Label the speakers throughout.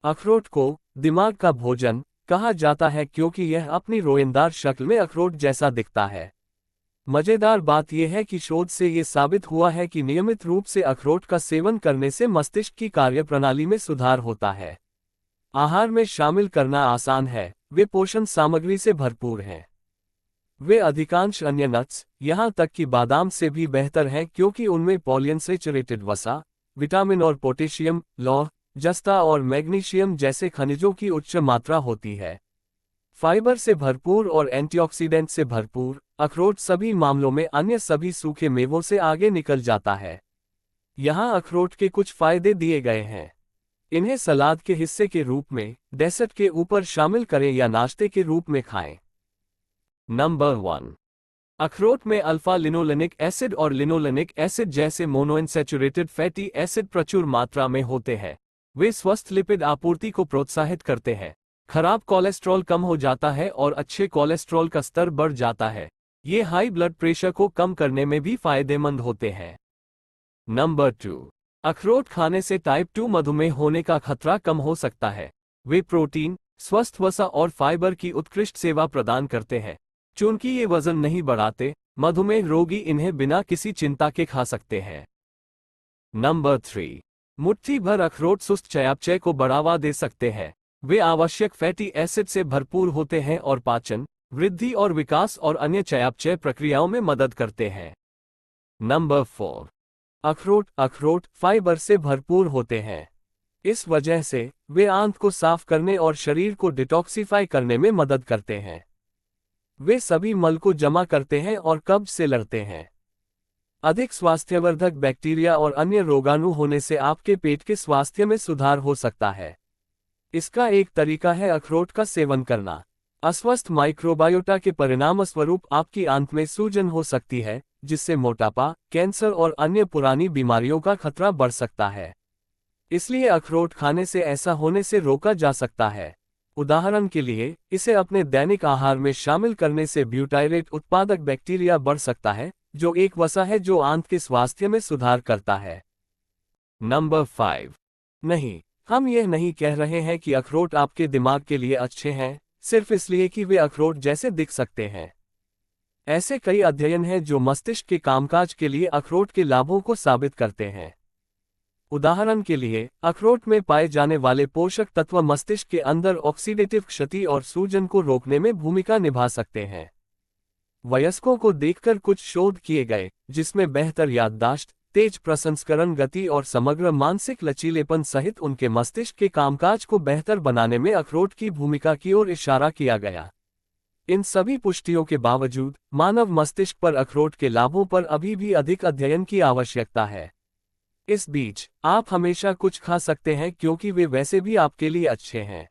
Speaker 1: अखरोट को दिमाग का भोजन कहा जाता है क्योंकि यह अपनी रोएंदार शक्ल में अखरोट जैसा दिखता है। मजेदार बात यह है कि शोध से ये साबित हुआ है कि नियमित रूप से अखरोट का सेवन करने से मस्तिष्क की कार्यप्रणाली में सुधार होता है। आहार में शामिल करना आसान है, वे पोषण सामग्री से भरपूर हैं। वे अधिकांश अन्य नट्स, यहां तक कि बादाम से भी बेहतर हैं क्योंकि उनमें पॉलिअनसैचुरेटेड वसा, विटामिन और पोटेशियम, लौह, जस्ता और मैग्नीशियम जैसे खनिजों की उच्च मात्रा होती है। फाइबर से भरपूर और एंटीऑक्सीडेंट से भरपूर, अखरोट सभी मामलों में अन्य सभी सूखे मेवों से आगे निकल जाता है। यहाँ अखरोट के कुछ फायदे दिए गए हैं। इन्हें सलाद के हिस्से के रूप में, डेसर्ट के ऊपर शामिल करें या नाश्ते के रूप में खाएं। नंबर 1। अखरोट में अल्फा लिनोलेनिक एसिड और लिनोलेनिक एसिड जैसे मोनोअनसैचुरेटेड फैटी एसिड प्रचुर मात्रा में होते हैं। वे स्वस्थ लिपिड आपूर्ति को प्रोत्साहित करते हैं। खराब कोलेस्ट्रॉल कम हो जाता है और अच्छे कोलेस्ट्रॉल का स्तर बढ़ जाता है। ये हाई ब्लड प्रेशर को कम करने में भी फायदेमंद होते हैं। नंबर 2। अखरोट खाने से टाइप 2 मधुमेह होने का खतरा कम हो सकता है। वे प्रोटीन, स्वस्थ वसा और फाइबर की उत्कृष्ट सेवा प्रदान करते हैं। चूंकि ये वजन नहीं बढ़ाते, मधुमेह रोगी इन्हें बिना किसी चिंता के खा सकते हैं। नंबर 3। मुट्ठी भर अखरोट सुस्त चयापचय को बढ़ावा दे सकते हैं। वे आवश्यक फैटी एसिड से भरपूर होते हैं और पाचन, वृद्धि और विकास और अन्य चयापचय प्रक्रियाओं में मदद करते हैं। नंबर 4। अखरोट फाइबर से भरपूर होते हैं। इस वजह से वे आंत को साफ करने और शरीर को डिटॉक्सिफाई करने में मदद करते हैं। वे सभी मल को जमा करते हैं और कब्ज से लड़ते हैं। अधिक स्वास्थ्यवर्धक बैक्टीरिया और अन्य रोगाणु होने से आपके पेट के स्वास्थ्य में सुधार हो सकता है। इसका एक तरीका है अखरोट का सेवन करना। अस्वस्थ माइक्रोबायोटा के परिणामस्वरूप आपकी आंत में सूजन हो सकती है, जिससे मोटापा, कैंसर और अन्य पुरानी बीमारियों का खतरा बढ़ सकता है। इसलिए अखरोट खाने से ऐसा होने से रोका जा सकता है। उदाहरण के लिए, इसे अपने दैनिक आहार में शामिल करने से ब्यूटायरेट उत्पादक बैक्टीरिया बढ़ सकता है, जो एक वसा है जो आंत के स्वास्थ्य में सुधार करता है। नंबर 5। नहीं, हम यह नहीं कह रहे हैं कि अखरोट आपके दिमाग के लिए अच्छे हैं, सिर्फ इसलिए कि वे अखरोट जैसे दिख सकते हैं। ऐसे कई अध्ययन हैं जो मस्तिष्क के कामकाज के लिए अखरोट के लाभों को साबित करते हैं। उदाहरण के लिए, अखरोट में पाए जाने वाले पोषक तत्व मस्तिष्क के अंदर ऑक्सीडेटिव क्षति और सूजन को रोकने में भूमिका निभा सकते हैं। वयस्कों को देखकर कुछ शोध किए गए, जिसमें बेहतर याददाश्त, तेज प्रसंस्करण गति और समग्र मानसिक लचीलेपन सहित उनके मस्तिष्क के कामकाज को बेहतर बनाने में अखरोट की भूमिका की ओर इशारा किया गया। इन सभी पुष्टियों के बावजूद, मानव मस्तिष्क पर अखरोट के लाभों पर अभी भी अधिक अध्ययन की आवश्यकता है। इस बीच, आप हमेशा कुछ खा सकते हैं क्योंकि वे वैसे भी आपके लिए अच्छे हैं।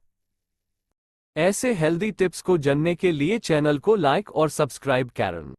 Speaker 1: ऐसे हेल्दी टिप्स को जानने के लिए चैनल को लाइक और सब्सक्राइब करें।